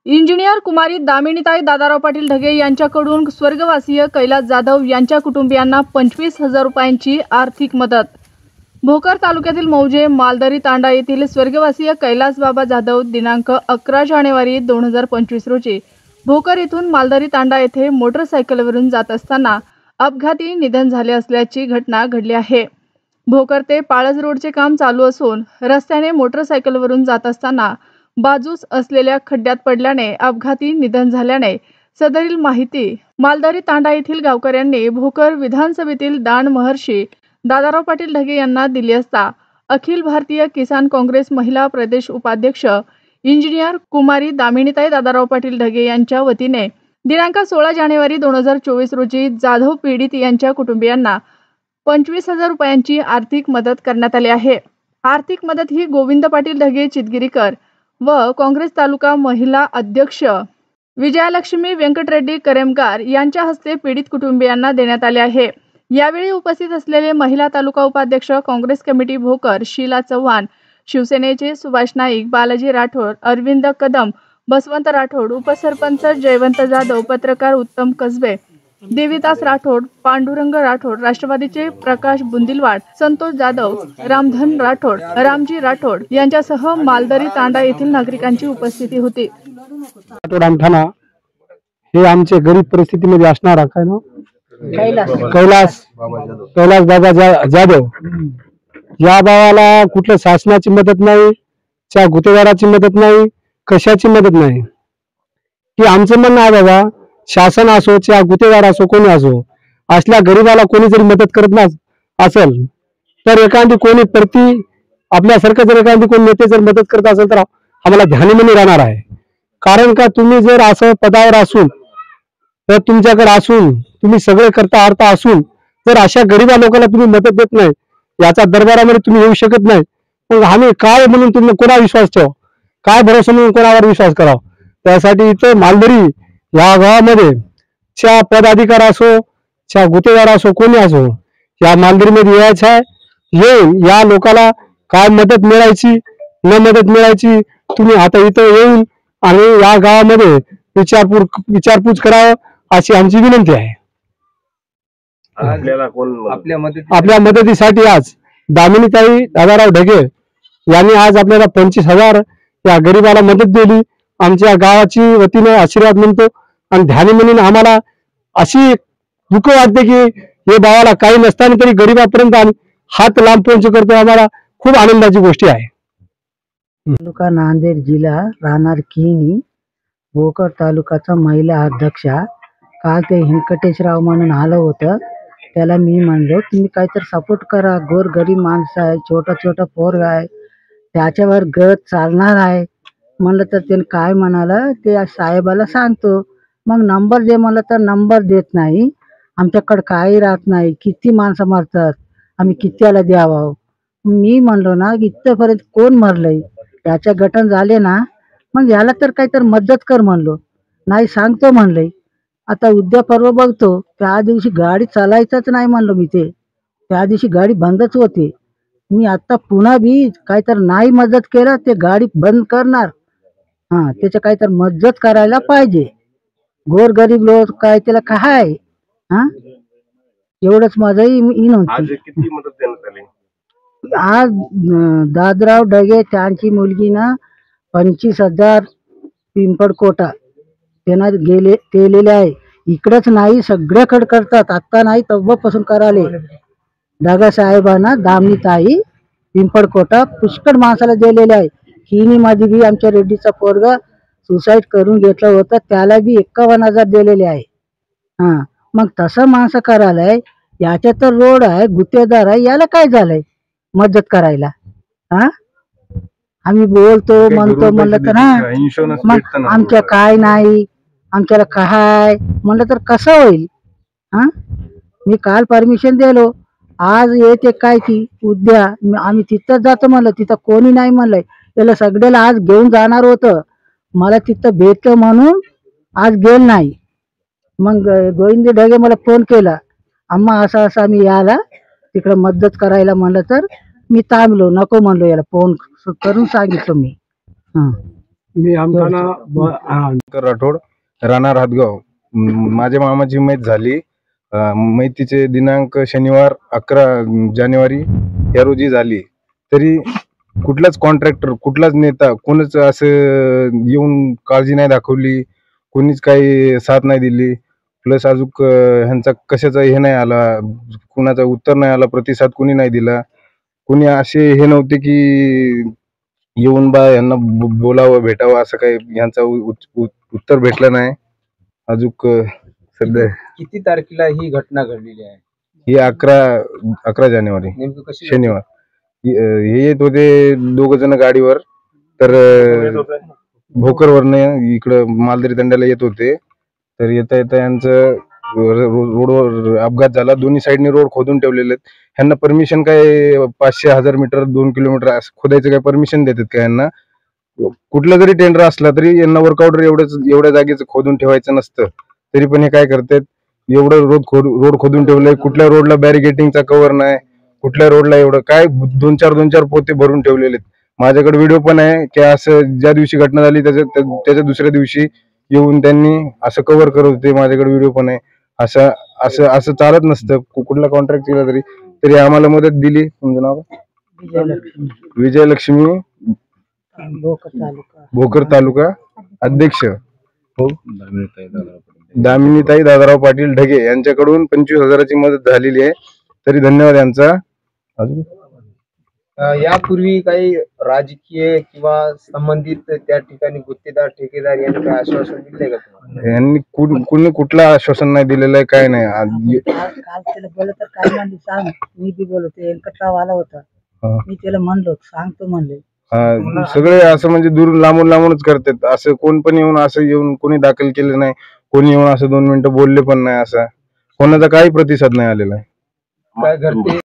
Engineer कुमारी दामिनीताई दादाराव पाटील ढगे यांच्याकडून स्वर्गवासीय कैलास जाधव यांच्या कुटुंबियांना 25,000 रुपयांची आर्थिक मदत। भोकर तालुक्यातील मौजे मालदरी तांडा येथील स्वर्गवासीय कैलास बाबा जाधव दिनांक 11 जानेवारी 2025 रोजी भोकर येथून मालदरी तांडा येथे मोटरसायकलवरून जात असताना अपघाती निधन झाले असल्याची घटना घडली आहे। भोकर ते पाळज रोडचे काम चालू असून रस्त्याने मोटरसायकलवरून जात असताना बाजूस असलेल्या खड्ड्यात पडल्याने अपघाती निधन झाल्याने सदरील माहिती मालदरी तांडा येथील गावकऱ्यांनी भोकर विधानसभेतील दान महर्षी दादाराव पाटील ढगे यांना दिली असता अखिल भारतीय किसान काँग्रेस महिला प्रदेश उपाध्यक्ष इंजिनियर कुमारी दामिनीताई दादाराव पाटील ढगे यांच्या वतीने दिनांक 16 जानेवारी 2024 रोजी जाधव पीडित यांच्या कुटुंबियांना 25,000 रुपयांची आर्थिक मदत करण्यात आली आहे। आर्थिक मदत ही गोविंद पाटील ढगे चितगिरीकर व काँग्रेस तालुका महिला अध्यक्ष विजयालक्ष्मी व्यंकटरेड्डी करेमकार यांच्या हस्ते पीडित कुटुंबियांना देण्यात आले आहे। यावेळी उपस्थित असलेले महिला तालुका उपाध्यक्ष काँग्रेस कमिटी भोकर शीला चव्हाण, शिवसेनेचे सुभाष नाईक, बालाजी राठोड, अरविंद कदम, बसवंत राठोड, उपसरपंच जयवंत जाधव, पत्रकार उत्तम कसबे, देवीदास राठोड, पांडुरंग राठोड, राष्ट्रवादीचे प्रकाश बुंदिलवाड, संतोष जाधव, रामधन राठोड, रामजी राठोड यांच्यासह मालदरी तांडा येथील नागरिकांची उपस्थिती होती। रामठाणा हे आमचे गरीब परिस्थितीमध्ये असणारा काय ना कैलास बाबा जाधव या भावाला कुठल्या शासनाची मदत नाही, त्या गुत्तेदाराची मदत नाही, कशाची मदत नाही। की आमचं म्हणणं आहे बाबा, शासन असो त्या गुत्तेदार असो कोणी असो, असल्या गरीबाला कोणी जरी मदत करत ना असेल तर एखादी कोणी प्रति आपल्यासारखं जर एखादी कोणी नेते जर मदत करत असेल तर आम्हाला ध्यानीमनी राहणार आहे। कारण का तुम्ही जर असं पदावर असून तर तुमच्याकडे असून तुम्ही सगळे करता अर्थ असून जर अशा गरीबा लोकांना तुम्ही मदत देत नाही, याचा दरबारामध्ये तुम्ही येऊ शकत नाही, मग आम्ही काय म्हणून तुम्ही कोणा विश्वास ठेवा, काय भरोसा म्हणून कोणावर विश्वास करावा। त्यासाठी इथं मालदरी या गावामध्ये च्या पदाधिकारी असो च्या गुत्तेदार असो कोणी असो या मालदरीमध्ये यायचं आहे। येऊन या लोकांना काय मदत मिळायची न मदत मिळायची तुम्ही आता इथं येऊन आणि या गावामध्ये विचारपूस करावं अशी आमची विनंती आहे। आपल्या मदतीसाठी आज दामिनीताई दादाराव ढगे यांनी आज आपल्याला 25,000 या गरीबाला मदत दिली। आमच्या गावाची वतीने आशीर्वाद म्हणतो आणि ध्यानीमनी आम्हाला अशी दुःख वाटते की हे भावाला काही नसताना तरी गरीबापर्यंत हात लांब पोहोच करतो, आम्हाला खूप आनंदाची गोष्ट आहे। तालुका नांदेड जिल्हा राहणार किनी भोकर तालुकाचा महिला अध्यक्ष काल ते व्यंकटेशराव म्हणून आलं होतं, त्याला मी म्हणलो तुम्ही काहीतरी सपोर्ट करा, गोर गरीब माणसं आहे, छोटा पोरगा आहे, त्याच्यावर गट चालणार आहे म्हणलं तर त्याने काय म्हणाला ते साहेबाला सांगतो, मग नंबर दे म्हणलं तर नंबर देत नाही, आमच्याकडे काही राहत नाही, किती माणसं मरतात आम्ही कित्याला द्यावं। मी म्हणलो ना इथपर्यंत कोण मरलंय, त्याच्या गठन झाले ना मग याला तर काहीतरी मदत कर म्हणलो, नाही सांगतो म्हणलंय। आता उद्या परवा बघतो, त्या दिवशी गाडी चालायचंच नाही म्हणलो मी, त्या दिवशी गाडी बंदच होते। मी आता पुन्हा बी काहीतरी नाही मदत केलं ते गाडी बंद करणार। त्याच्या काहीतरी मदत करायला पाहिजे, गोर गरीब लोक काय त्याला काय एवढंच माझंही विनंती। आज दादराव ढगे त्यांची मुलगी ना 25,000 पिंपळकोटा त्यांना केलेले आहे, इकडंच नाही सगळ्याकडे करतात, आता नाही तेव्हापासून कराले। ढगा साहेबांना दामिनीताई पिंपळकोटा पुष्कळ माणसाला दिलेले आहे। किनी मध्ये बी आमच्या रेड्डीचा पोरगा सुसाईड करून घेतलं होतं, त्याला बी 51,000 दिलेले आहे। मग तसं माणसं करायलाय, याच्या तर रोड आहे, गुत्तेदार आहे, याला काय झालंय मदत करायला। आम्ही बोलतो म्हणतो म्हणलं तर मग आमच्या काय नाही, आमच्याला काय म्हणलं तर कसं होईल। मी काल परमिशन दिलो, आज येते काय ती उद्या आम्ही तिथं जातो म्हणलं, तिथं कोणी नाही म्हणलंय, त्याला सगळ्याला आज घेऊन जाणार होतं, मला तिथं भेटलं म्हणून आज गेल नाही। मग गोविंद ढगे मला फोन केला, अम्मा असं असं आम्ही याला तिकडं मदत करायला म्हणलं तर मी थांबलो, नको म्हणलो, याला फोन करून सांगितलं मी। मी आमदाना राठोड, राहणार हातगाव. माझ्या मामाची मैत झाली. मैतीचे दिनांक शनिवार 11 जानेवारी या रोजी झाली. तरी कुठलाच कॉन्ट्रॅक्टर, कुठलाच नेता, कोणच असं येऊन काळजी नाही दाखवली, कोणीच काही साथ नाही दिली. प्लस अजून ह्यांचा कशाचा हे नाही आला, कुणाचा उत्तर नाही आला, प्रतिसाद कोणी नाही दिला. कोणी असे हे नव्हते की येऊन बा यांना बोलावं, भेटावं, असं काही यांचा उत्तर भेटलं नाही. अजून सध्या किती तारखेला ही घटना घडलेली आहे? ही 11 जानेवारी नेमकं कशी शनिवार. हे येत होते 2 जण गाडीवर, तर भोकरवरनं इकडं मालदरी तंड्याला येत होते. तर येता येता यांचं रोडवर अपघात झाला. दोन्ही साईडने रोड खोदून ठेवलेले आहेत. ह्यांना परमिशन काय 500-1000 मीटर 2 किलोमीटर असं खोदायचं काय परमिशन देतात का यांना? कुठला जरी टेंडर असला तरी यांना वर्कआउटर एवढ्या जागेचं खोदून ठेवायचं नसतं. तरी पण हे काय करतात, एवढं रोड खोदून ठेवलंय. कुठल्या रोडला बॅरिगेटिंगचा कव्हर नाही, कुठल्या रोडला एवढं काय 2-4 पोते भरून ठेवलेले आहेत. माझ्याकडे व्हिडिओ पण आहे की असं ज्या दिवशी घटना झाली त्याच्या दुसऱ्या दिवशी येऊन त्यांनी असं कव्हर करत होते. माझ्याकडे व्हिडिओ पण आहे. असं असं असं चालत नसतं. कुठला कॉन्ट्रॅक्ट केला तरी आम्हाला मदत दिली. तुमचं नाव? विजयलक्ष्मी, भोकर तालुका अध्यक्ष दामिनीताई दादाराव पाटील ढगे यांच्याकडून 25,000ची मदत झालेली आहे. तरी धन्यवाद यांचा. अजून यापूर्वी काही राजकीय किंवा संबंधित त्या ठिकाणी गुत्तेदार, ठेकेदार यांनी काही आश्वासन दिले का तुम्हाला? यांनी कुणी कुठलं आश्वासन नाही दिलेलं आहे, काय नाही. काल त्याला बोलत तर काय म्हणली सांग, मी बी बोलतो व्यंकटराव आला होता, मी त्याला म्हणलो सांगतो म्हणले. सगळे असं म्हणजे दूर लांबूनच करतात. असं कोण पण येऊन कोणी दाखल केलं नाही, कोणी येऊन असं 2 मिनिटं बोलले पण नाही. असा कोणाचा काही प्रतिसाद नाही आलेला आहे. काय घरते